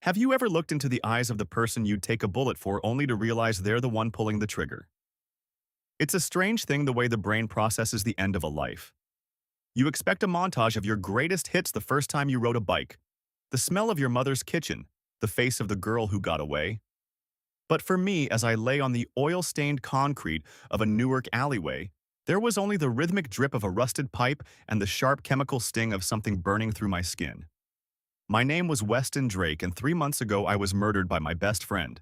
Have you ever looked into the eyes of the person you'd take a bullet for only to realize they're the one pulling the trigger? It's a strange thing the way the brain processes the end of a life. You expect a montage of your greatest hits the first time you rode a bike, the smell of your mother's kitchen, the face of the girl who got away. But for me, as I lay on the oil-stained concrete of a Newark alleyway, there was only the rhythmic drip of a rusted pipe and the sharp chemical sting of something burning through my skin. My name was Weston Drake, and 3 months ago I was murdered by my best friend.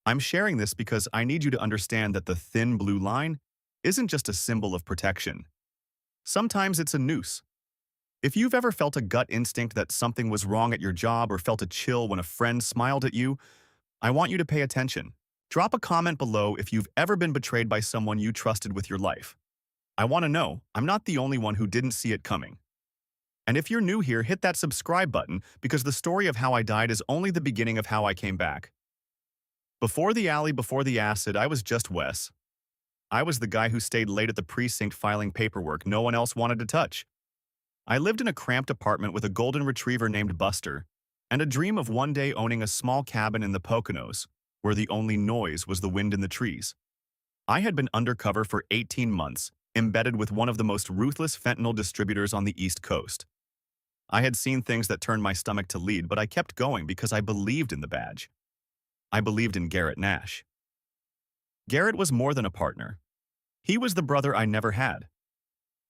I'm sharing this because I need you to understand that the thin blue line isn't just a symbol of protection. Sometimes it's a noose. If you've ever felt a gut instinct that something was wrong at your job or felt a chill when a friend smiled at you, I want you to pay attention. Drop a comment below if you've ever been betrayed by someone you trusted with your life. I want to know I'm not the only one who didn't see it coming. And if you're new here, hit that subscribe button because the story of how I died is only the beginning of how I came back. Before the alley, before the acid, I was just Wes. I was the guy who stayed late at the precinct filing paperwork no one else wanted to touch. I lived in a cramped apartment with a golden retriever named Buster, and a dream of one day owning a small cabin in the Poconos, where the only noise was the wind in the trees. I had been undercover for 18 months, embedded with one of the most ruthless fentanyl distributors on the East Coast. I had seen things that turned my stomach to lead, but I kept going because I believed in the badge. I believed in Garrett Nash. Garrett was more than a partner. He was the brother I never had.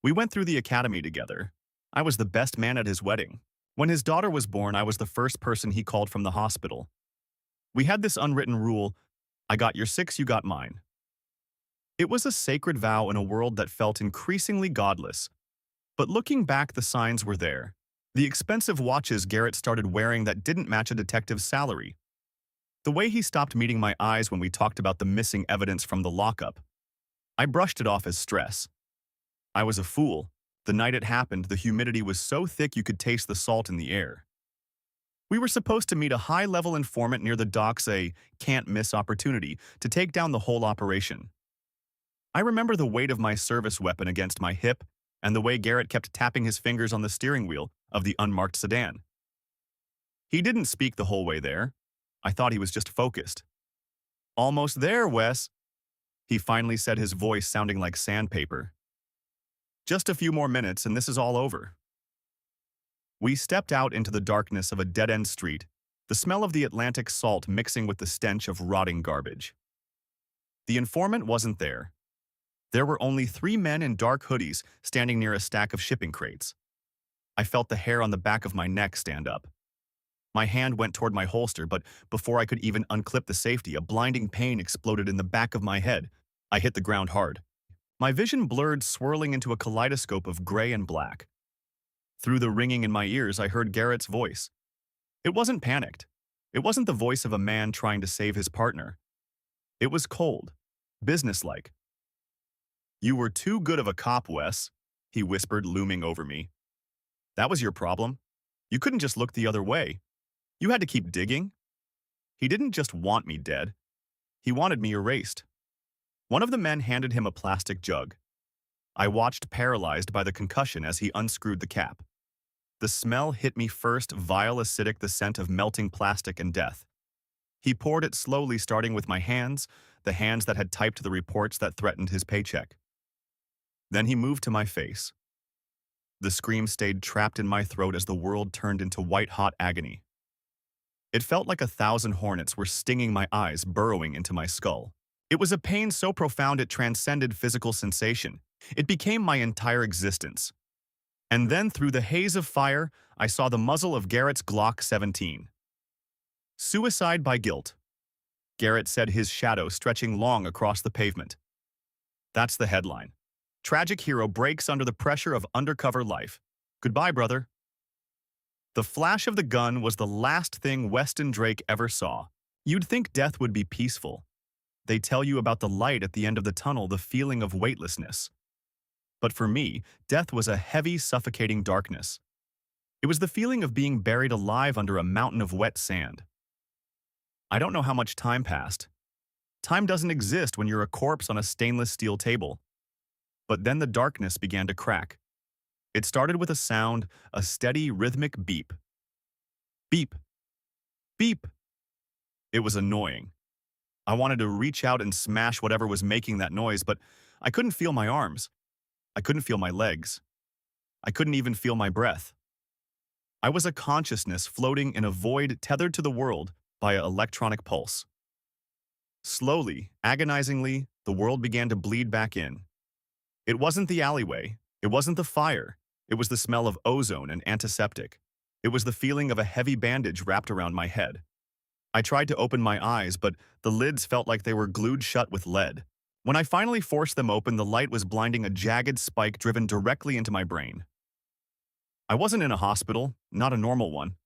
We went through the academy together. I was the best man at his wedding. When his daughter was born, I was the first person he called from the hospital. We had this unwritten rule: I got your six, you got mine. It was a sacred vow in a world that felt increasingly godless. But looking back, the signs were there. The expensive watches Garrett started wearing that didn't match a detective's salary. The way he stopped meeting my eyes when we talked about the missing evidence from the lockup. I brushed it off as stress. I was a fool. The night it happened, the humidity was so thick you could taste the salt in the air. We were supposed to meet a high-level informant near the docks, a can't-miss opportunity to take down the whole operation. I remember the weight of my service weapon against my hip and the way Garrett kept tapping his fingers on the steering wheel of the unmarked sedan. He didn't speak the whole way there. I thought he was just focused. "Almost there, Wes," he finally said, his voice sounding like sandpaper. "Just a few more minutes and this is all over." We stepped out into the darkness of a dead-end street, the smell of the Atlantic salt mixing with the stench of rotting garbage. The informant wasn't there. There were only 3 men in dark hoodies standing near a stack of shipping crates. I felt the hair on the back of my neck stand up. My hand went toward my holster, but before I could even unclip the safety, a blinding pain exploded in the back of my head. I hit the ground hard. My vision blurred, swirling into a kaleidoscope of gray and black. Through the ringing in my ears, I heard Garrett's voice. It wasn't panicked. It wasn't the voice of a man trying to save his partner. It was cold, businesslike. "You were too good of a cop, Wes," he whispered, looming over me. "That was your problem. You couldn't just look the other way. You had to keep digging." He didn't just want me dead. He wanted me erased. One of the men handed him a plastic jug. I watched, paralyzed by the concussion, as he unscrewed the cap. The smell hit me first, vile, acidic, the scent of melting plastic and death. He poured it slowly, starting with my hands, the hands that had typed the reports that threatened his paycheck. Then he moved to my face. The scream stayed trapped in my throat as the world turned into white-hot agony. It felt like 1,000 hornets were stinging my eyes, burrowing into my skull. It was a pain so profound it transcended physical sensation. It became my entire existence. And then, through the haze of fire, I saw the muzzle of Garrett's Glock 17. "Suicide by guilt," Garrett said, his shadow stretching long across the pavement. That's the headline. Tragic hero breaks under the pressure of undercover life. Goodbye, brother. The flash of the gun was the last thing Weston Drake ever saw. You'd think death would be peaceful. They tell you about the light at the end of the tunnel, the feeling of weightlessness. But for me, death was a heavy, suffocating darkness. It was the feeling of being buried alive under a mountain of wet sand. I don't know how much time passed. Time doesn't exist when you're a corpse on a stainless steel table. But then the darkness began to crack. It started with a sound, a steady, rhythmic beep. Beep. Beep! It was annoying. I wanted to reach out and smash whatever was making that noise, but I couldn't feel my arms. I couldn't feel my legs. I couldn't even feel my breath. I was a consciousness floating in a void tethered to the world by an electronic pulse. Slowly, agonizingly, the world began to bleed back in. It wasn't the alleyway. It wasn't the fire. It was the smell of ozone and antiseptic. It was the feeling of a heavy bandage wrapped around my head. I tried to open my eyes, but the lids felt like they were glued shut with lead. When I finally forced them open, the light was blinding, a jagged spike driven directly into my brain. I wasn't in a hospital, not a normal one.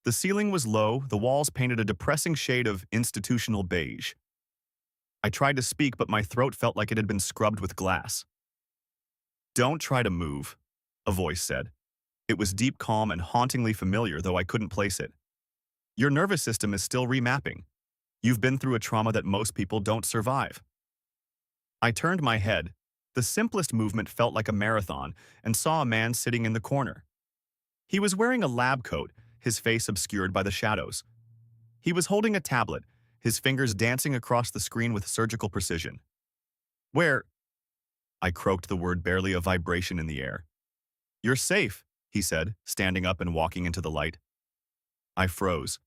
The ceiling was low, the walls painted a depressing shade of institutional beige. I tried to speak, but my throat felt like it had been scrubbed with glass. "Don't try to move," a voice said. It was deep, calm, and hauntingly familiar, though I couldn't place it. "Your nervous system is still remapping. You've been through a trauma that most people don't survive." I turned my head. The simplest movement felt like a marathon, and saw a man sitting in the corner. He was wearing a lab coat, his face obscured by the shadows. He was holding a tablet, his fingers dancing across the screen with surgical precision. "Where?" I croaked the word, barely a vibration in the air. "You're safe," he said, standing up and walking into the light. I froze.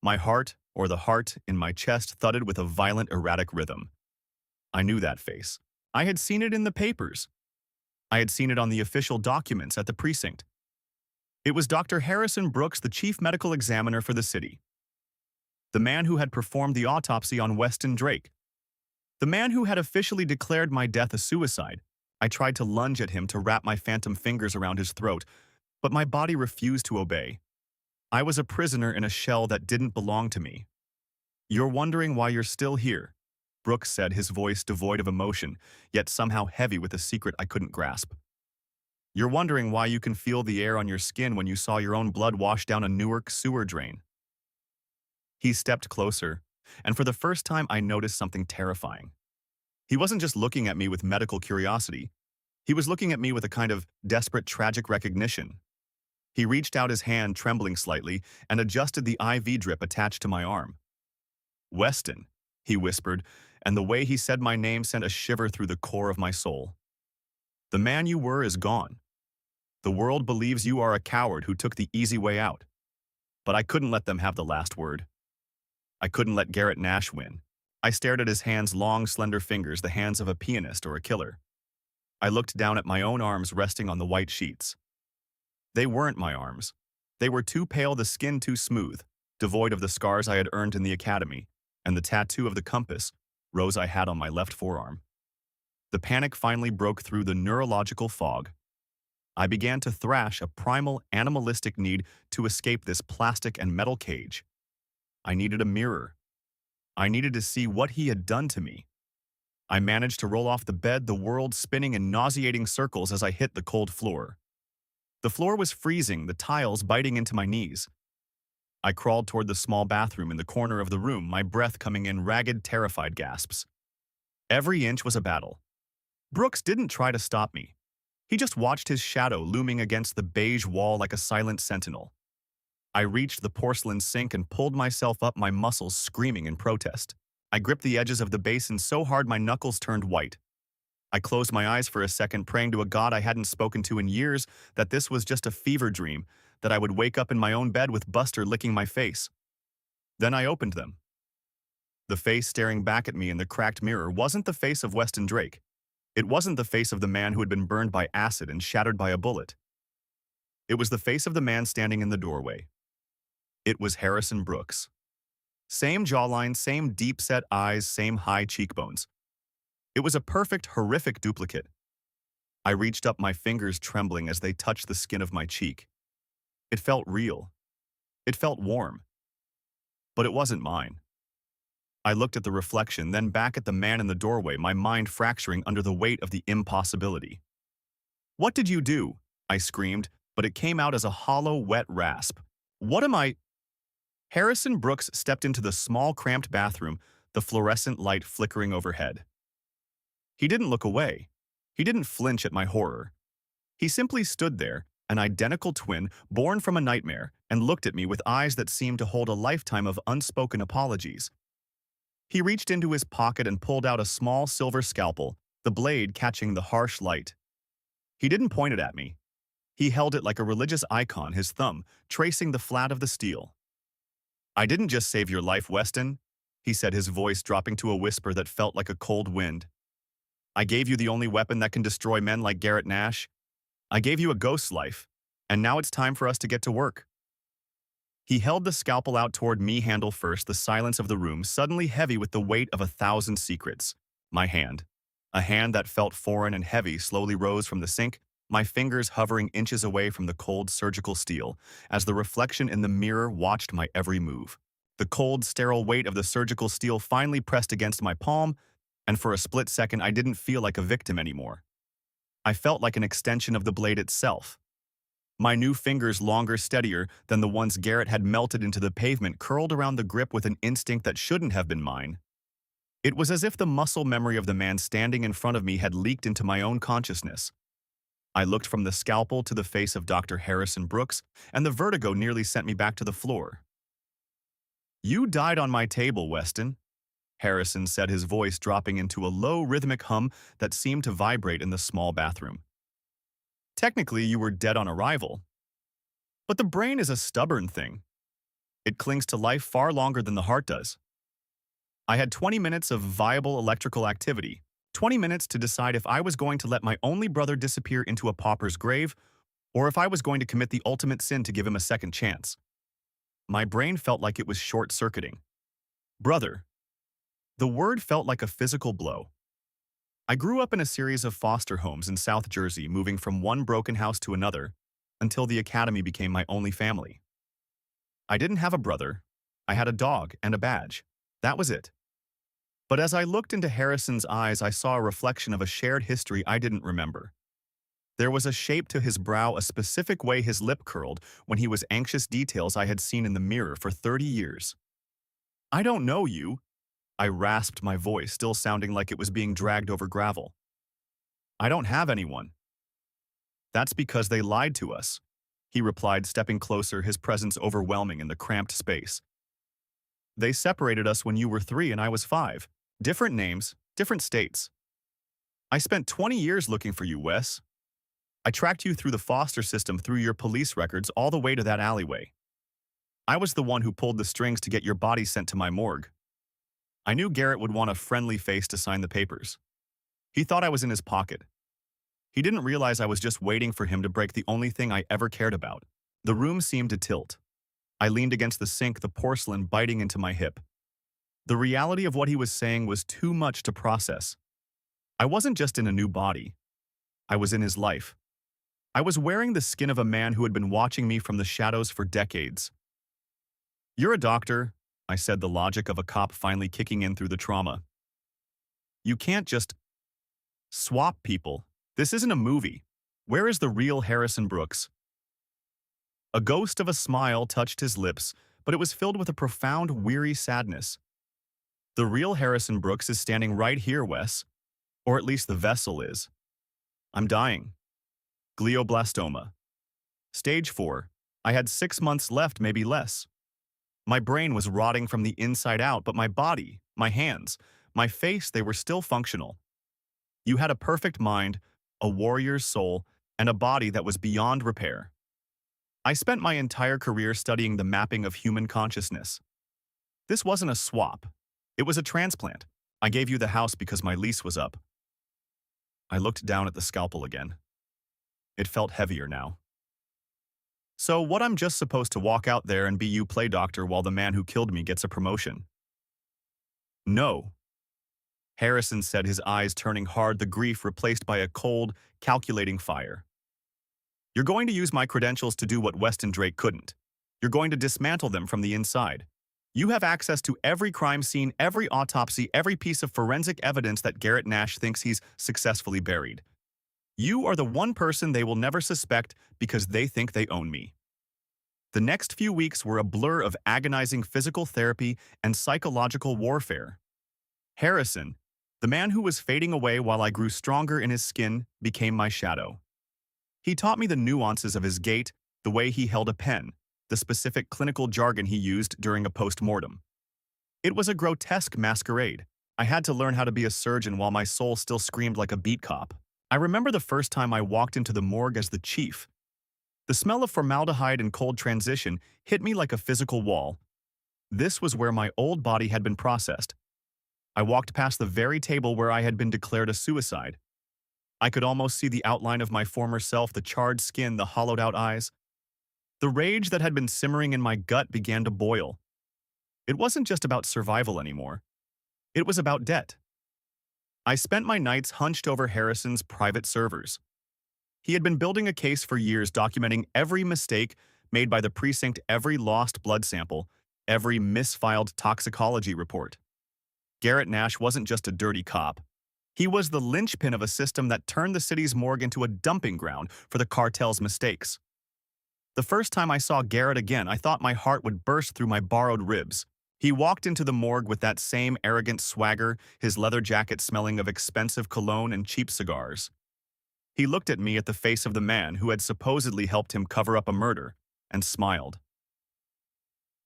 My heart, or the heart in my chest, thudded with a violent, erratic rhythm. I knew that face. I had seen it in the papers. I had seen it on the official documents at the precinct. It was Dr. Harrison Brooks, the chief medical examiner for the city. The man who had performed the autopsy on Weston Drake. The man who had officially declared my death a suicide. I tried to lunge at him to wrap my phantom fingers around his throat, but my body refused to obey. I was a prisoner in a shell that didn't belong to me. "You're wondering why you're still here," Brooks said, his voice devoid of emotion, yet somehow heavy with a secret I couldn't grasp. "You're wondering why you can feel the air on your skin when you saw your own blood wash down a Newark sewer drain." He stepped closer, and for the first time I noticed something terrifying. He wasn't just looking at me with medical curiosity. He was looking at me with a kind of desperate, tragic recognition. He reached out his hand, trembling slightly, and adjusted the IV drip attached to my arm. "Weston," he whispered, and the way he said my name sent a shiver through the core of my soul. "The man you were is gone. The world believes you are a coward who took the easy way out. But I couldn't let them have the last word. I couldn't let Garrett Nash win." I stared at his hands, long, slender fingers, the hands of a pianist or a killer. I looked down at my own arms resting on the white sheets. They weren't my arms. They were too pale, the skin too smooth, devoid of the scars I had earned in the academy, and the tattoo of the compass rose I had on my left forearm. The panic finally broke through the neurological fog. I began to thrash, a primal, animalistic need to escape this plastic and metal cage. I needed a mirror. I needed to see what he had done to me. I managed to roll off the bed, the world spinning in nauseating circles as I hit the cold floor. The floor was freezing, the tiles biting into my knees. I crawled toward the small bathroom in the corner of the room, my breath coming in ragged, terrified gasps. Every inch was a battle. Brooks didn't try to stop me. He just watched his shadow looming against the beige wall like a silent sentinel. I reached the porcelain sink and pulled myself up, my muscles screaming in protest. I gripped the edges of the basin so hard my knuckles turned white. I closed my eyes for a second, praying to a god I hadn't spoken to in years that this was just a fever dream, that I would wake up in my own bed with Buster licking my face. Then I opened them. The face staring back at me in the cracked mirror wasn't the face of Weston Drake. It wasn't the face of the man who had been burned by acid and shattered by a bullet. It was the face of the man standing in the doorway. It was Harrison Brooks. Same jawline, same deep-set eyes, same high cheekbones. It was a perfect, horrific duplicate. I reached up, my fingers trembling as they touched the skin of my cheek. It felt real. It felt warm. But it wasn't mine. I looked at the reflection, then back at the man in the doorway, my mind fracturing under the weight of the impossibility. "What did you do?" I screamed, but it came out as a hollow, wet rasp. "What am I—" Harrison Brooks stepped into the small, cramped bathroom, the fluorescent light flickering overhead. He didn't look away. He didn't flinch at my horror. He simply stood there, an identical twin born from a nightmare, and looked at me with eyes that seemed to hold a lifetime of unspoken apologies. He reached into his pocket and pulled out a small silver scalpel, the blade catching the harsh light. He didn't point it at me. He held it like a religious icon, his thumb tracing the flat of the steel. "I didn't just save your life, Weston," he said, his voice dropping to a whisper that felt like a cold wind. "I gave you the only weapon that can destroy men like Garrett Nash. I gave you a ghost's life, and now it's time for us to get to work." He held the scalpel out toward me, handle first, the silence of the room suddenly heavy with the weight of 1,000 secrets. My hand, a hand that felt foreign and heavy, slowly rose from the sink, my fingers hovering inches away from the cold surgical steel, as the reflection in the mirror watched my every move. The cold, sterile weight of the surgical steel finally pressed against my palm, and for a split second I didn't feel like a victim anymore. I felt like an extension of the blade itself. My new fingers, longer, steadier than the ones Garrett had melted into the pavement, curled around the grip with an instinct that shouldn't have been mine. It was as if the muscle memory of the man standing in front of me had leaked into my own consciousness. I looked from the scalpel to the face of Dr. Harrison Brooks, and the vertigo nearly sent me back to the floor. "You died on my table, Weston," Harrison said, his voice dropping into a low, rhythmic hum that seemed to vibrate in the small bathroom. "Technically, you were dead on arrival. But the brain is a stubborn thing. It clings to life far longer than the heart does. I had 20 minutes of viable electrical activity, 20 minutes to decide if I was going to let my only brother disappear into a pauper's grave, or if I was going to commit the ultimate sin to give him a second chance. My brain felt like it was short-circuiting. Brother. The word felt like a physical blow. I grew up in a series of foster homes in South Jersey, moving from one broken house to another, until the academy became my only family. I didn't have a brother. I had a dog and a badge. That was it. But as I looked into Harrison's eyes, I saw a reflection of a shared history I didn't remember. There was a shape to his brow, a specific way his lip curled when he was anxious, details I had seen in the mirror for 30 years. "I don't know you," I rasped, my voice still sounding like it was being dragged over gravel. "I don't have anyone." "That's because they lied to us," he replied, stepping closer, his presence overwhelming in the cramped space. "They separated us when you were 3 and I was 5. Different names, different states. I spent 20 years looking for you, Wes. I tracked you through the foster system, through your police records, all the way to that alleyway. I was the one who pulled the strings to get your body sent to my morgue. I knew Garrett would want a friendly face to sign the papers. He thought I was in his pocket. He didn't realize I was just waiting for him to break the only thing I ever cared about." The room seemed to tilt. I leaned against the sink, the porcelain biting into my hip. The reality of what he was saying was too much to process. I wasn't just in a new body. I was in his life. I was wearing the skin of a man who had been watching me from the shadows for decades. "You're a doctor," I said, the logic of a cop finally kicking in through the trauma. "You can't just swap people. This isn't a movie. Where is the real Harrison Brooks?" A ghost of a smile touched his lips, but it was filled with a profound, weary sadness. "The real Harrison Brooks is standing right here, Wes. Or at least the vessel is. I'm dying. Glioblastoma. Stage 4. I had 6 months left, maybe less. My brain was rotting from the inside out, but my body, my hands, my face, they were still functional. You had a perfect mind, a warrior's soul, and a body that was beyond repair. I spent my entire career studying the mapping of human consciousness. This wasn't a swap. It was a transplant. I gave you the house because my lease was up." I looked down at the scalpel again. It felt heavier now. "So what, I'm just supposed to walk out there and be you play doctor while the man who killed me gets a promotion?" "No," Harrison said, his eyes turning hard, the grief replaced by a cold, calculating fire. "You're going to use my credentials to do what Weston Drake couldn't. You're going to dismantle them from the inside. You have access to every crime scene, every autopsy, every piece of forensic evidence that Garrett Nash thinks he's successfully buried. You are the one person they will never suspect because they think they own me." The next few weeks were a blur of agonizing physical therapy and psychological warfare. Harrison, the man who was fading away while I grew stronger in his skin, became my shadow. He taught me the nuances of his gait, the way he held a pen, the specific clinical jargon he used during a post-mortem. It was a grotesque masquerade. I had to learn how to be a surgeon while my soul still screamed like a beat cop. I remember the first time I walked into the morgue as the chief. The smell of formaldehyde and cold transition hit me like a physical wall. This was where my old body had been processed. I walked past the very table where I had been declared a suicide. I could almost see the outline of my former self, the charred skin, the hollowed-out eyes. The rage that had been simmering in my gut began to boil. It wasn't just about survival anymore. It was about debt. I spent my nights hunched over Harrison's private servers. He had been building a case for years, documenting every mistake made by the precinct, every lost blood sample, every misfiled toxicology report. Garrett Nash wasn't just a dirty cop. He was the linchpin of a system that turned the city's morgue into a dumping ground for the cartel's mistakes. The first time I saw Garrett again, I thought my heart would burst through my borrowed ribs. He walked into the morgue with that same arrogant swagger, his leather jacket smelling of expensive cologne and cheap cigars. He looked at me, at the face of the man who had supposedly helped him cover up a murder, and smiled.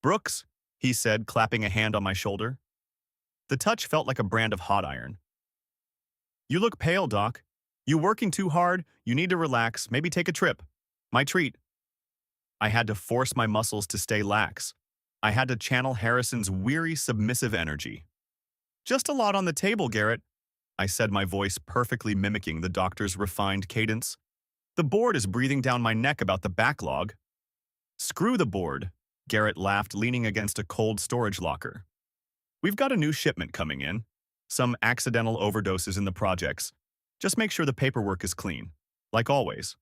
"Brooks," he said, clapping a hand on my shoulder. The touch felt like a brand of hot iron. "You look pale, Doc. You working too hard? You need to relax, maybe take a trip. My treat." I had to force my muscles to stay lax. I had to channel Harrison's weary, submissive energy. "Just a lot on the table, Garrett," I said, my voice perfectly mimicking the doctor's refined cadence. "The board is breathing down my neck about the backlog." "Screw the board," Garrett laughed, leaning against a cold storage locker. "We've got a new shipment coming in. Some accidental overdoses in the projects. Just make sure the paperwork is clean, like always."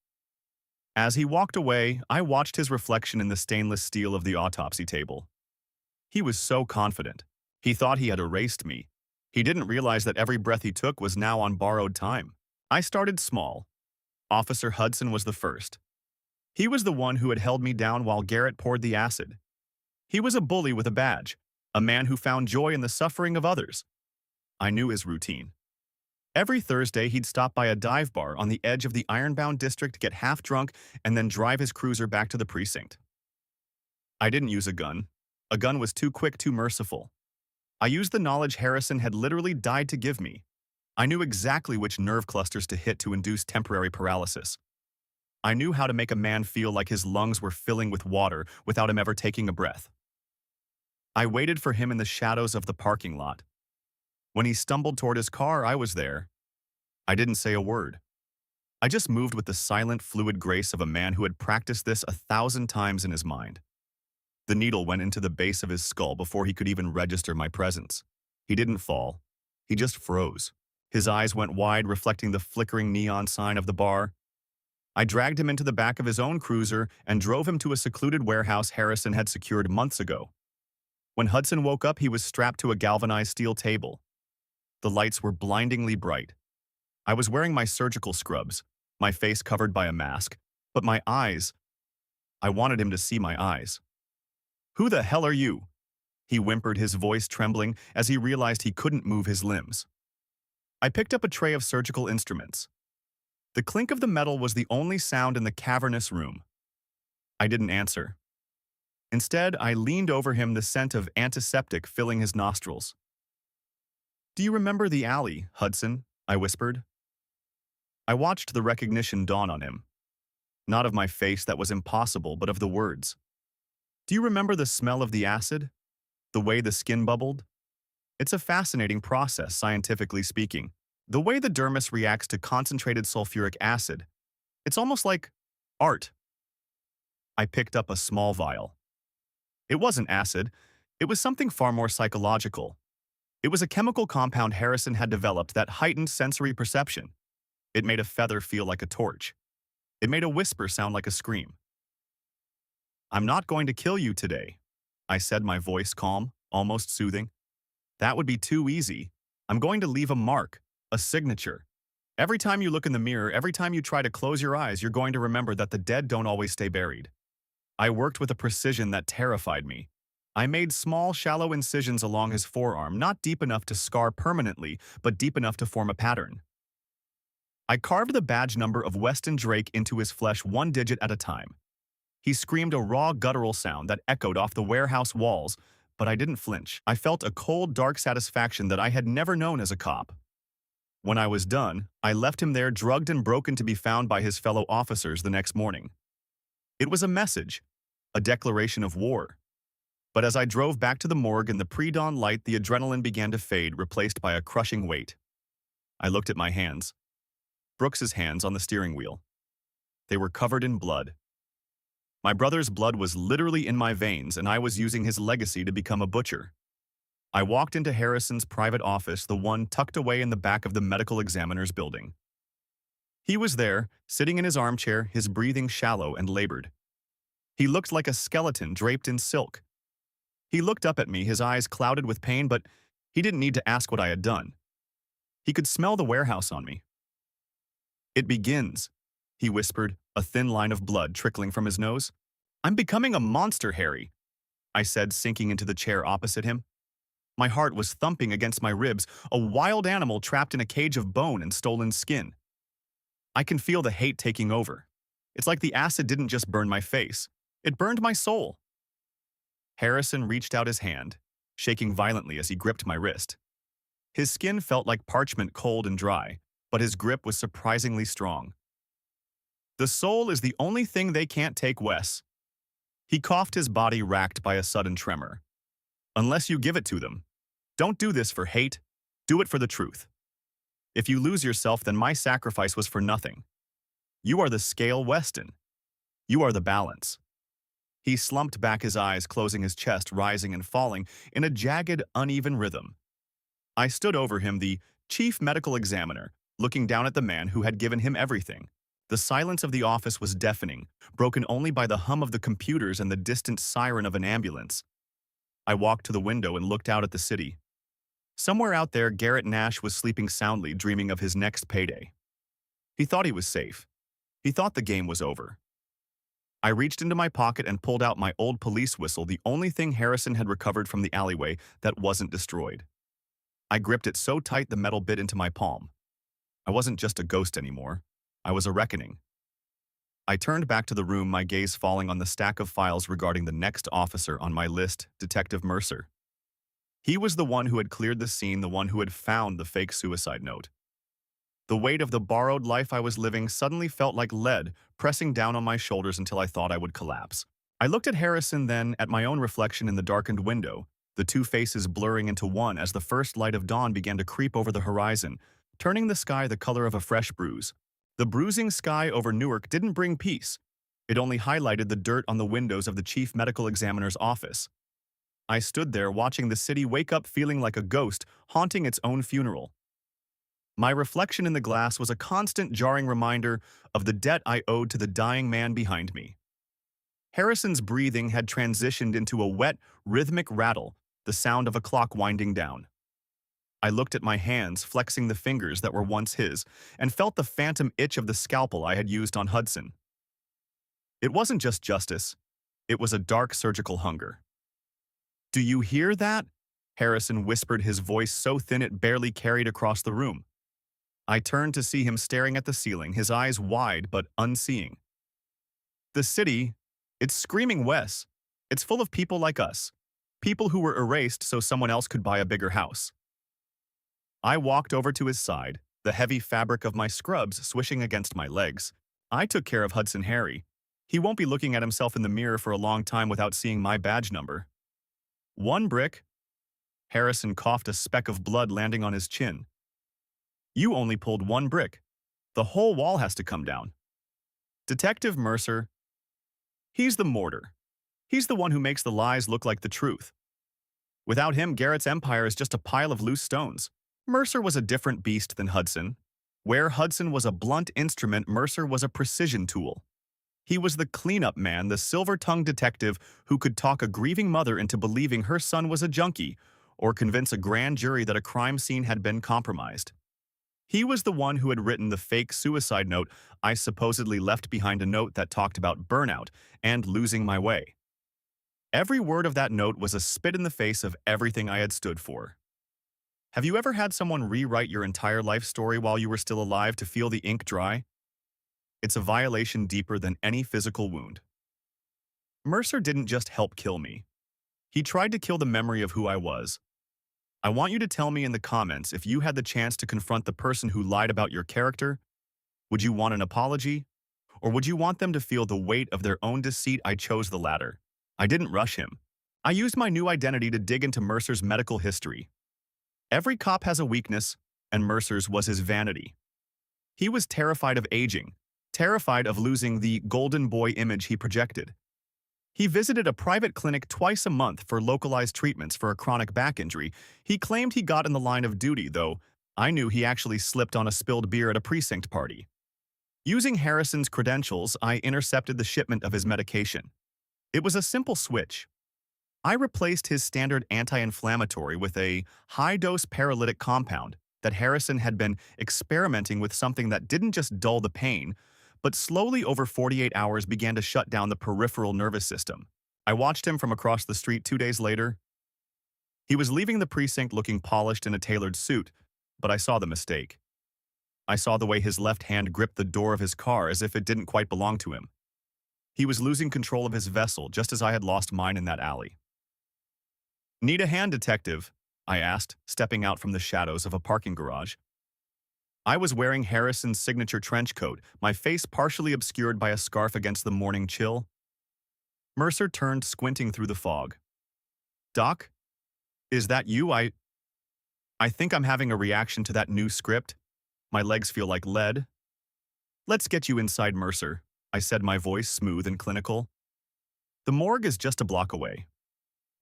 As he walked away, I watched his reflection in the stainless steel of the autopsy table. He was so confident. He thought he had erased me. He didn't realize that every breath he took was now on borrowed time. I started small. Officer Hudson was the first. He was the one who had held me down while Garrett poured the acid. He was a bully with a badge, a man who found joy in the suffering of others. I knew his routine. Every Thursday, he'd stop by a dive bar on the edge of the ironbound district, get half drunk, and then drive his cruiser back to the precinct. I didn't use a gun. A gun was too quick, too merciful. I used the knowledge Harrison had literally died to give me. I knew exactly which nerve clusters to hit to induce temporary paralysis. I knew how to make a man feel like his lungs were filling with water without him ever taking a breath. I waited for him in the shadows of the parking lot. When he stumbled toward his car, I was there. I didn't say a word. I just moved with the silent, fluid grace of a man who had practiced this 1,000 times in his mind. The needle went into the base of his skull before he could even register my presence. He didn't fall. He just froze. His eyes went wide, reflecting the flickering neon sign of the bar. I dragged him into the back of his own cruiser and drove him to a secluded warehouse Harrison had secured months ago. When Hudson woke up, he was strapped to a galvanized steel table. The lights were blindingly bright. I was wearing my surgical scrubs, my face covered by a mask, but my eyes, I wanted him to see my eyes. "Who the hell are you?" he whimpered, his voice trembling as he realized he couldn't move his limbs. I picked up a tray of surgical instruments. The clink of the metal was the only sound in the cavernous room. I didn't answer. Instead, I leaned over him, the scent of antiseptic filling his nostrils. "Do you remember the alley, Hudson?" I whispered. I watched the recognition dawn on him. Not of my face, that was impossible, but of the words. "Do you remember the smell of the acid? The way the skin bubbled? It's a fascinating process, scientifically speaking. The way the dermis reacts to concentrated sulfuric acid. It's almost like art." I picked up a small vial. It wasn't acid. It was something far more psychological. It was a chemical compound Harrison had developed that heightened sensory perception. It made a feather feel like a torch. It made a whisper sound like a scream. "I'm not going to kill you today," I said, my voice calm, almost soothing. "That would be too easy. I'm going to leave a mark, a signature. Every time you look in the mirror, every time you try to close your eyes, you're going to remember that the dead don't always stay buried." I worked with a precision that terrified me. I made small, shallow incisions along his forearm, not deep enough to scar permanently, but deep enough to form a pattern. I carved the badge number of Weston Drake into his flesh one digit at a time. He screamed a raw guttural sound that echoed off the warehouse walls, but I didn't flinch. I felt a cold, dark satisfaction that I had never known as a cop. When I was done, I left him there drugged and broken to be found by his fellow officers the next morning. It was a message, a declaration of war. But as I drove back to the morgue in the pre-dawn light, the adrenaline began to fade, replaced by a crushing weight. I looked at my hands. Brooks's hands on the steering wheel. They were covered in blood. My brother's blood was literally in my veins, and I was using his legacy to become a butcher. I walked into Harrison's private office, the one tucked away in the back of the medical examiner's building. He was there, sitting in his armchair, his breathing shallow and labored. He looked like a skeleton draped in silk. He looked up at me, his eyes clouded with pain, but he didn't need to ask what I had done. He could smell the warehouse on me. "It begins," he whispered, a thin line of blood trickling from his nose. "I'm becoming a monster, Harry," I said, sinking into the chair opposite him. My heart was thumping against my ribs, a wild animal trapped in a cage of bone and stolen skin. I can feel the hate taking over. It's like the acid didn't just burn my face. It burned my soul. Harrison reached out his hand, shaking violently as he gripped my wrist. His skin felt like parchment, cold and dry, but his grip was surprisingly strong. "The soul is the only thing they can't take, Wes." He coughed, his body racked by a sudden tremor. "Unless you give it to them. Don't do this for hate. Do it for the truth. If you lose yourself, then my sacrifice was for nothing. You are the scale, Weston. You are the balance." He slumped back, his eyes closing, his chest rising and falling in a jagged, uneven rhythm. I stood over him, the chief medical examiner, looking down at the man who had given him everything. The silence of the office was deafening, broken only by the hum of the computers and the distant siren of an ambulance. I walked to the window and looked out at the city. Somewhere out there, Garrett Nash was sleeping soundly, dreaming of his next payday. He thought he was safe. He thought the game was over. I reached into my pocket and pulled out my old police whistle, the only thing Harrison had recovered from the alleyway that wasn't destroyed. I gripped it so tight the metal bit into my palm. I wasn't just a ghost anymore. I was a reckoning. I turned back to the room, my gaze falling on the stack of files regarding the next officer on my list, Detective Mercer. He was the one who had cleared the scene, the one who had found the fake suicide note. The weight of the borrowed life I was living suddenly felt like lead, pressing down on my shoulders until I thought I would collapse. I looked at Harrison, then at my own reflection in the darkened window, the two faces blurring into one as the first light of dawn began to creep over the horizon, turning the sky the color of a fresh bruise. The bruising sky over Newark didn't bring peace. It only highlighted the dirt on the windows of the chief medical examiner's office. I stood there watching the city wake up, feeling like a ghost haunting its own funeral. My reflection in the glass was a constant jarring reminder of the debt I owed to the dying man behind me. Harrison's breathing had transitioned into a wet, rhythmic rattle, the sound of a clock winding down. I looked at my hands, flexing the fingers that were once his, and felt the phantom itch of the scalpel I had used on Hudson. It wasn't just justice. It was a dark surgical hunger. "Do you hear that?" Harrison whispered, his voice so thin it barely carried across the room. I turned to see him staring at the ceiling, his eyes wide but unseeing. "The city, it's screaming, Wes. It's full of people like us. People who were erased so someone else could buy a bigger house." I walked over to his side, the heavy fabric of my scrubs swishing against my legs. "I took care of Hudson, Harry. He won't be looking at himself in the mirror for a long time without seeing my badge number." "One brick." Harrison coughed, a speck of blood landing on his chin. "You only pulled one brick. The whole wall has to come down." Detective Mercer, he's the mortar. He's the one who makes the lies look like the truth. Without him, Garrett's empire is just a pile of loose stones. Mercer was a different beast than Hudson. Where Hudson was a blunt instrument, Mercer was a precision tool. He was the cleanup man, the silver-tongued detective who could talk a grieving mother into believing her son was a junkie, or convince a grand jury that a crime scene had been compromised. He was the one who had written the fake suicide note I supposedly left behind, a note that talked about burnout and losing my way. Every word of that note was a spit in the face of everything I had stood for. Have you ever had someone rewrite your entire life story while you were still alive to feel the ink dry? It's a violation deeper than any physical wound. Mercer didn't just help kill me. He tried to kill the memory of who I was. I want you to tell me in the comments if you had the chance to confront the person who lied about your character. Would you want an apology? Or would you want them to feel the weight of their own deceit? I chose the latter. I didn't rush him. I used my new identity to dig into Mercer's medical history. Every cop has a weakness, and Mercer's was his vanity. He was terrified of aging, terrified of losing the golden boy image he projected. He visited a private clinic twice a month for localized treatments for a chronic back injury. He claimed he got in the line of duty, though I knew he actually slipped on a spilled beer at a precinct party. Using Harrison's credentials, I intercepted the shipment of his medication. It was a simple switch. I replaced his standard anti-inflammatory with a high-dose paralytic compound that Harrison had been experimenting with, something that didn't just dull the pain, but slowly over 48 hours began to shut down the peripheral nervous system. I watched him from across the street 2 days later. He was leaving the precinct looking polished in a tailored suit, but I saw the mistake. I saw the way his left hand gripped the door of his car as if it didn't quite belong to him. He was losing control of his vessel, just as I had lost mine in that alley. "Need a hand, detective?" I asked, stepping out from the shadows of a parking garage. I was wearing Harrison's signature trench coat, my face partially obscured by a scarf against the morning chill. Mercer turned, squinting through the fog. "Doc, is that you? I think I'm having a reaction to that new script. My legs feel like lead." "Let's get you inside, Mercer," I said, my voice smooth and clinical. "The morgue is just a block away.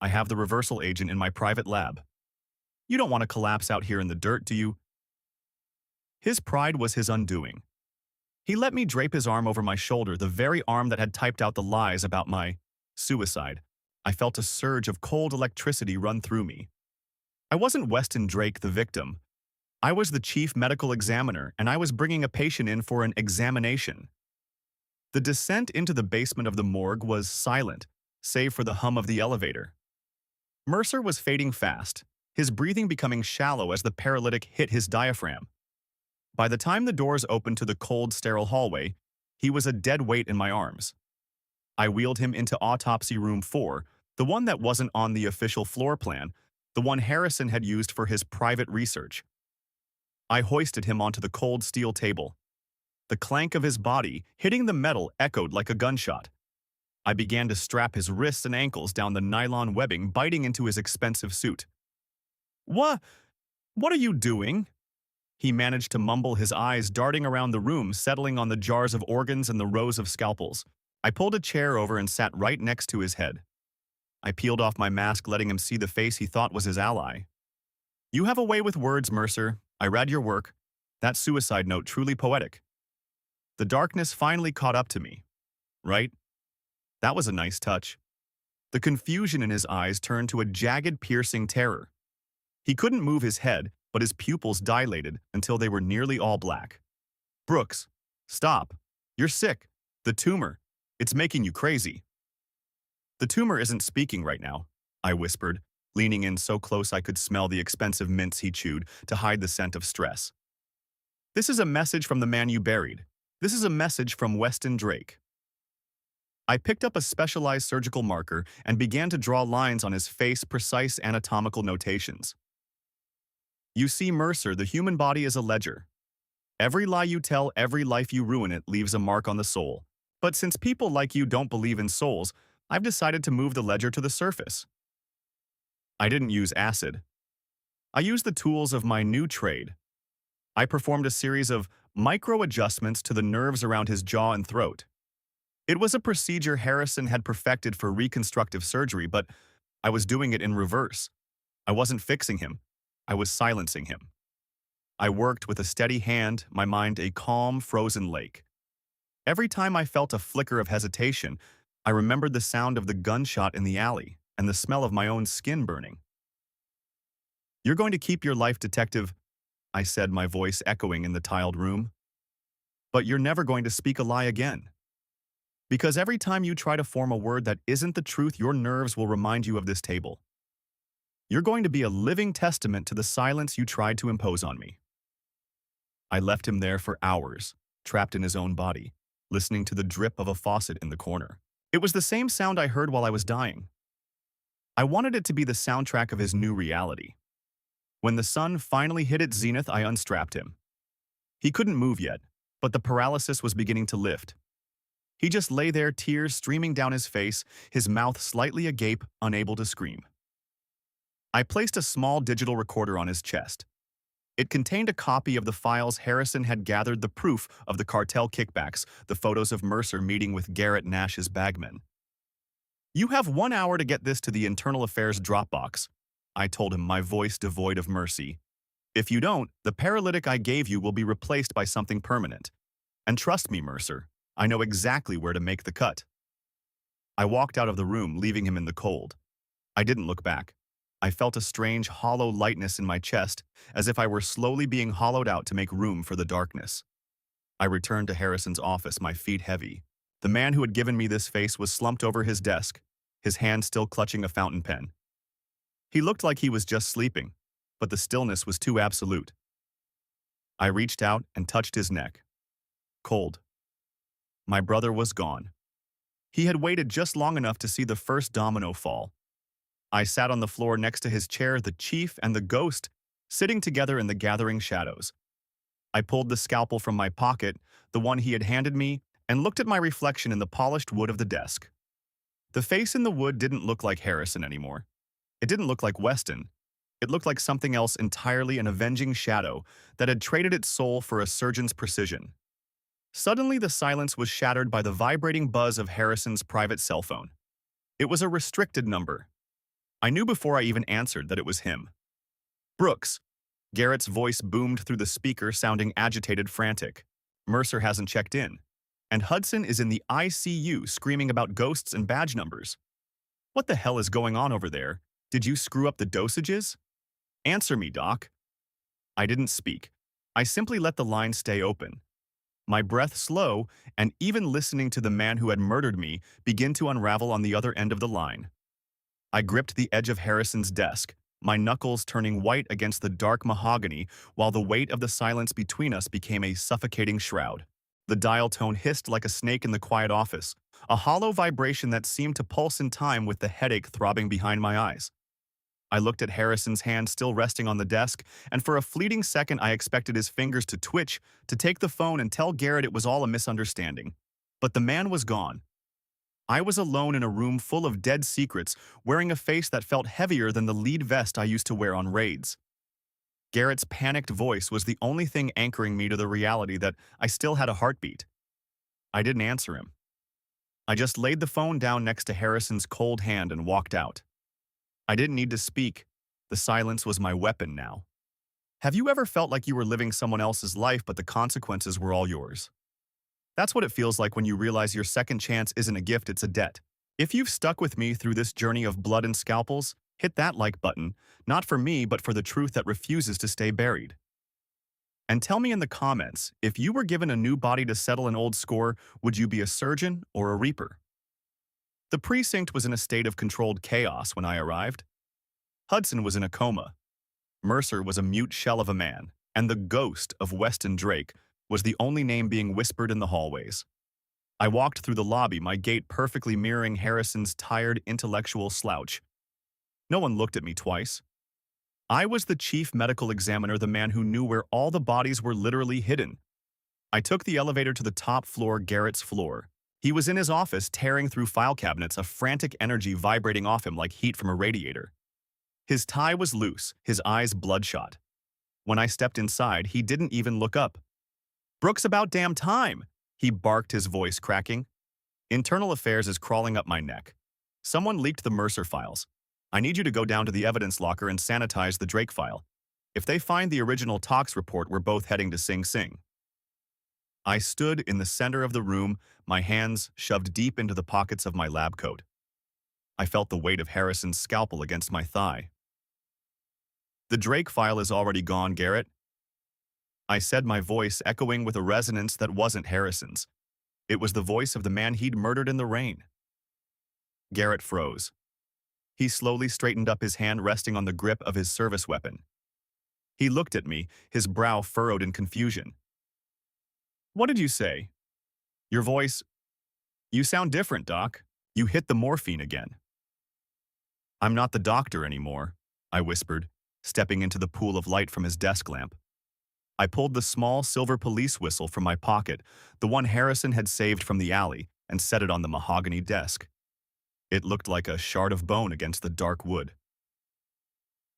I have the reversal agent in my private lab. You don't want to collapse out here in the dirt, do you?" His pride was his undoing. He let me drape his arm over my shoulder, the very arm that had typed out the lies about my suicide. I felt a surge of cold electricity run through me. I wasn't Weston Drake, the victim. I was the chief medical examiner, and I was bringing a patient in for an examination. The descent into the basement of the morgue was silent, save for the hum of the elevator. Mercer was fading fast, his breathing becoming shallow as the paralytic hit his diaphragm. By the time the doors opened to the cold, sterile hallway, he was a dead weight in my arms. I wheeled him into Autopsy Room 4, the one that wasn't on the official floor plan, the one Harrison had used for his private research. I hoisted him onto the cold steel table. The clank of his body hitting the metal echoed like a gunshot. I began to strap his wrists and ankles down the nylon webbing biting into his expensive suit. What are you doing?" He managed to mumble, his eyes darting around the room, settling on the jars of organs and the rows of scalpels. I pulled a chair over and sat right next to his head. I peeled off my mask, letting him see the face he thought was his ally. "You have a way with words, Mercer. I read your work. That suicide note, truly poetic." The darkness finally caught up to me. "Right? That was a nice touch." The confusion in his eyes turned to a jagged, piercing terror. He couldn't move his head, but his pupils dilated until they were nearly all black. "Brooks, stop. You're sick. The tumor. It's making you crazy." "The tumor isn't speaking right now," I whispered, leaning in so close I could smell the expensive mints he chewed to hide the scent of stress. "This is a message from the man you buried. This is a message from Weston Drake." I picked up a specialized surgical marker and began to draw lines on his face, precise anatomical notations. "You see, Mercer, the human body is a ledger. Every lie you tell, every life you ruin, it leaves a mark on the soul. But since people like you don't believe in souls, I've decided to move the ledger to the surface." I didn't use acid. I used the tools of my new trade. I performed a series of micro-adjustments to the nerves around his jaw and throat. It was a procedure Harrison had perfected for reconstructive surgery, but I was doing it in reverse. I wasn't fixing him. I was silencing him. I worked with a steady hand, my mind a calm, frozen lake. Every time I felt a flicker of hesitation, I remembered the sound of the gunshot in the alley and the smell of my own skin burning. "You're going to keep your life, detective," I said, my voice echoing in the tiled room. "But you're never going to speak a lie again. Because every time you try to form a word that isn't the truth, your nerves will remind you of this table. You're going to be a living testament to the silence you tried to impose on me. I left him there for hours, trapped in his own body, listening to the drip of a faucet in the corner. It was the same sound I heard while I was dying. I wanted it to be the soundtrack of his new reality. When the sun finally hit its zenith, I unstrapped him. He couldn't move yet, but the paralysis was beginning to lift. He just lay there, tears streaming down his face, his mouth slightly agape, unable to scream. I placed a small digital recorder on his chest. It contained a copy of the files Harrison had gathered, the proof of the cartel kickbacks, the photos of Mercer meeting with Garrett Nash's bagmen. "You have 1 hour to get this to the Internal Affairs Dropbox," I told him, my voice devoid of mercy. "If you don't, the paralytic I gave you will be replaced by something permanent. And trust me, Mercer, I know exactly where to make the cut." I walked out of the room, leaving him in the cold. I didn't look back. I felt a strange, hollow lightness in my chest, as if I were slowly being hollowed out to make room for the darkness. I returned to Harrison's office, my feet heavy. The man who had given me this face was slumped over his desk, his hand still clutching a fountain pen. He looked like he was just sleeping, but the stillness was too absolute. I reached out and touched his neck. Cold. My brother was gone. He had waited just long enough to see the first domino fall. I sat on the floor next to his chair, the chief and the ghost sitting together in the gathering shadows. I pulled the scalpel from my pocket, the one he had handed me, and looked at my reflection in the polished wood of the desk. The face in the wood didn't look like Harrison anymore. It didn't look like Weston. It looked like something else entirely, an avenging shadow that had traded its soul for a surgeon's precision. Suddenly, the silence was shattered by the vibrating buzz of Harrison's private cell phone. It was a restricted number. I knew before I even answered that it was him. "Brooks." Garrett's voice boomed through the speaker, sounding agitated, frantic. "Mercer hasn't checked in. And Hudson is in the ICU screaming about ghosts and badge numbers. What the hell is going on over there? Did you screw up the dosages? Answer me, Doc." I didn't speak. I simply let the line stay open. My breath slow, and even listening to the man who had murdered me begin to unravel on the other end of the line. I gripped the edge of Harrison's desk, my knuckles turning white against the dark mahogany, while the weight of the silence between us became a suffocating shroud. The dial tone hissed like a snake in the quiet office, a hollow vibration that seemed to pulse in time with the headache throbbing behind my eyes. I looked at Harrison's hand still resting on the desk, and for a fleeting second I expected his fingers to twitch, to take the phone and tell Garrett it was all a misunderstanding. But the man was gone. I was alone in a room full of dead secrets, wearing a face that felt heavier than the lead vest I used to wear on raids. Garrett's panicked voice was the only thing anchoring me to the reality that I still had a heartbeat. I didn't answer him. I just laid the phone down next to Harrison's cold hand and walked out. I didn't need to speak. The silence was my weapon now. Have you ever felt like you were living someone else's life, but the consequences were all yours? That's what it feels like when you realize your second chance isn't a gift, it's a debt. If you've stuck with me through this journey of blood and scalpels, hit that like button, not for me, but for the truth that refuses to stay buried. And tell me in the comments, if you were given a new body to settle an old score, would you be a surgeon or a reaper? The precinct was in a state of controlled chaos when I arrived. Hudson was in a coma. Mercer was a mute shell of a man, and the ghost of Weston Drake was the only name being whispered in the hallways. I walked through the lobby, my gait perfectly mirroring Harrison's tired intellectual slouch. No one looked at me twice. I was the chief medical examiner, the man who knew where all the bodies were literally hidden. I took the elevator to the top floor, Garrett's floor. He was in his office, tearing through file cabinets, a frantic energy vibrating off him like heat from a radiator. His tie was loose, his eyes bloodshot. When I stepped inside, he didn't even look up. "Brooks, about damn time!" he barked, his voice cracking. "Internal Affairs is crawling up my neck. Someone leaked the Mercer files. I need you to go down to the evidence locker and sanitize the Drake file. If they find the original tox report, we're both heading to Sing Sing." I stood in the center of the room, my hands shoved deep into the pockets of my lab coat. I felt the weight of Harrison's scalpel against my thigh. "The Drake file is already gone, Garrett," I said, my voice echoing with a resonance that wasn't Harrison's. It was the voice of the man he'd murdered in the rain. Garrett froze. He slowly straightened up, his hand resting on the grip of his service weapon. He looked at me, his brow furrowed in confusion. "What did you say? Your voice... You sound different, Doc. You hit the morphine again." "I'm not the doctor anymore," I whispered, stepping into the pool of light from his desk lamp. I pulled the small silver police whistle from my pocket, the one Harrison had saved from the alley, and set it on the mahogany desk. It looked like a shard of bone against the dark wood.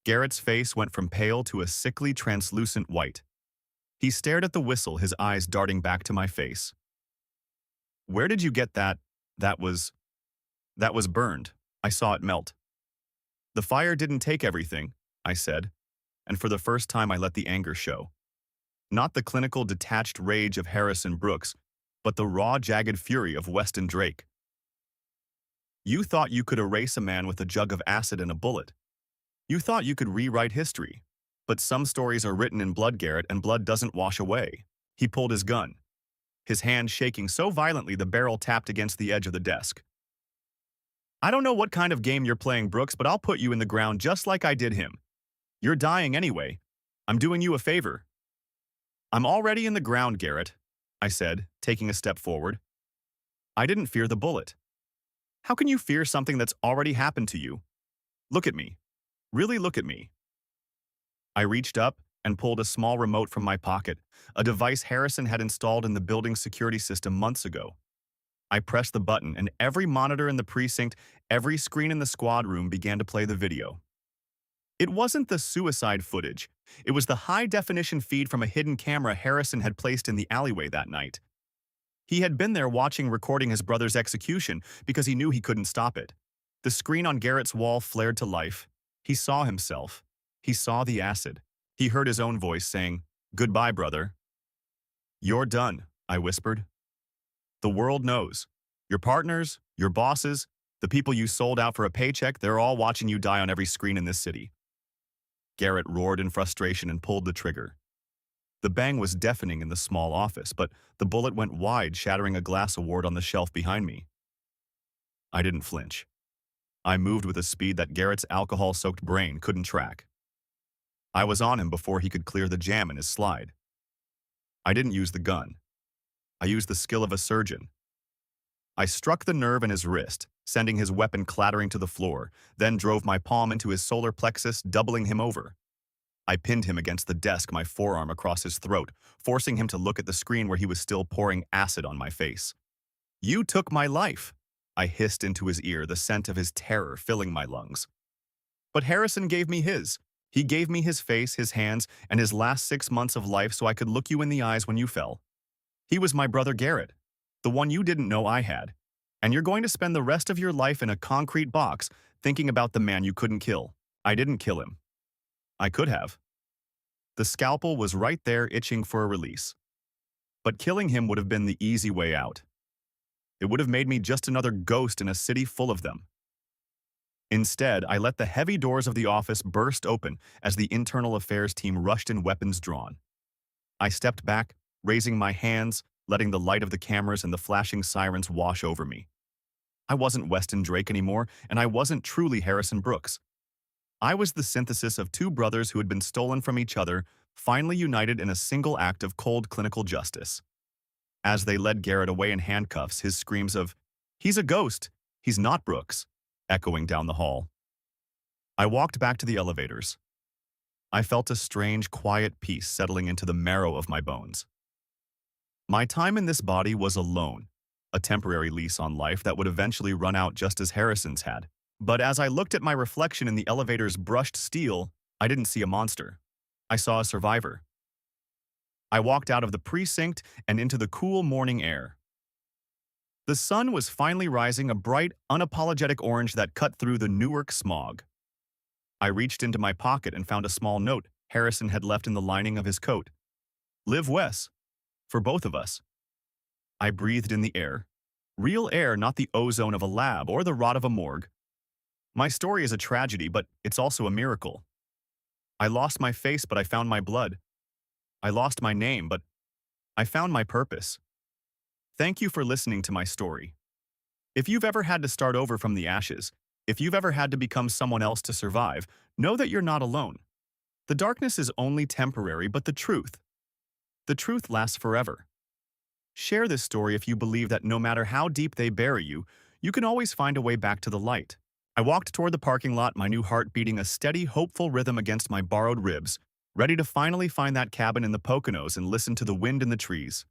Garrett's face went from pale to a sickly, translucent white. He stared at the whistle, his eyes darting back to my face. "Where did you get that? That was burned. I saw it melt." "The fire didn't take everything," I said, and for the first time I let the anger show. Not the clinical, detached rage of Harrison Brooks, but the raw, jagged fury of Weston Drake. "You thought you could erase a man with a jug of acid and a bullet. You thought you could rewrite history. But some stories are written in blood, Garrett, and blood doesn't wash away." He pulled his gun, his hand shaking so violently the barrel tapped against the edge of the desk. "I don't know what kind of game you're playing, Brooks, but I'll put you in the ground just like I did him. You're dying anyway. I'm doing you a favor." "I'm already in the ground, Garrett," I said, taking a step forward. "I didn't fear the bullet." "How can you fear something that's already happened to you? Look at me. Really look at me." I reached up and pulled a small remote from my pocket, a device Harrison had installed in the building's security system months ago. I pressed the button, and every monitor in the precinct, every screen in the squad room began to play the video. It wasn't the suicide footage. It was the high-definition feed from a hidden camera Harrison had placed in the alleyway that night. He had been there watching, recording his brother's execution because he knew he couldn't stop it. The screen on Garrett's wall flared to life. He saw himself. He saw the acid. He heard his own voice saying, "Goodbye, brother." "You're done," I whispered. "The world knows. Your partners, your bosses, the people you sold out for a paycheck, they're all watching you die on every screen in this city." Garrett roared in frustration and pulled the trigger. The bang was deafening in the small office, but the bullet went wide, shattering a glass award on the shelf behind me. I didn't flinch. I moved with a speed that Garrett's alcohol-soaked brain couldn't track. I was on him before he could clear the jam in his slide. I didn't use the gun. I used the skill of a surgeon. I struck the nerve in his wrist, sending his weapon clattering to the floor, then drove my palm into his solar plexus, doubling him over. I pinned him against the desk, my forearm across his throat, forcing him to look at the screen where he was still pouring acid on my face. "You took my life," I hissed into his ear, the scent of his terror filling my lungs. "But Harrison gave me his. He gave me his face, his hands, and his last 6 months of life so I could look you in the eyes when you fell. He was my brother Garrett, the one you didn't know I had. And you're going to spend the rest of your life in a concrete box thinking about the man you couldn't kill." I didn't kill him. I could have. The scalpel was right there itching for a release. But killing him would have been the easy way out. It would have made me just another ghost in a city full of them. Instead, I let the heavy doors of the office burst open as the internal affairs team rushed in, weapons drawn. I stepped back, raising my hands, letting the light of the cameras and the flashing sirens wash over me. I wasn't Weston Drake anymore, and I wasn't truly Harrison Brooks. I was the synthesis of two brothers who had been stolen from each other, finally united in a single act of cold clinical justice. As they led Garrett away in handcuffs, his screams of, "He's a ghost! He's not Brooks!" echoing down the hall. I walked back to the elevators. I felt a strange, quiet peace settling into the marrow of my bones. My time in this body was a loan, a temporary lease on life that would eventually run out just as Harrison's had. But as I looked at my reflection in the elevator's brushed steel, I didn't see a monster. I saw a survivor. I walked out of the precinct and into the cool morning air. The sun was finally rising, a bright, unapologetic orange that cut through the Newark smog. I reached into my pocket and found a small note Harrison had left in the lining of his coat. "Live Wes. For both of us." I breathed in the air. Real air, not the ozone of a lab or the rot of a morgue. My story is a tragedy, but it's also a miracle. I lost my face, but I found my blood. I lost my name, but I found my purpose. Thank you for listening to my story. If you've ever had to start over from the ashes, If you've ever had to become someone else to survive, know that you're not alone. The darkness is only temporary, but the truth lasts forever. Share this story if you believe that no matter how deep they bury you, you can always find a way back to the light. I walked toward the parking lot, my new heart beating a steady, hopeful rhythm against my borrowed ribs, ready to finally find that cabin in the Poconos and listen to the wind in the trees.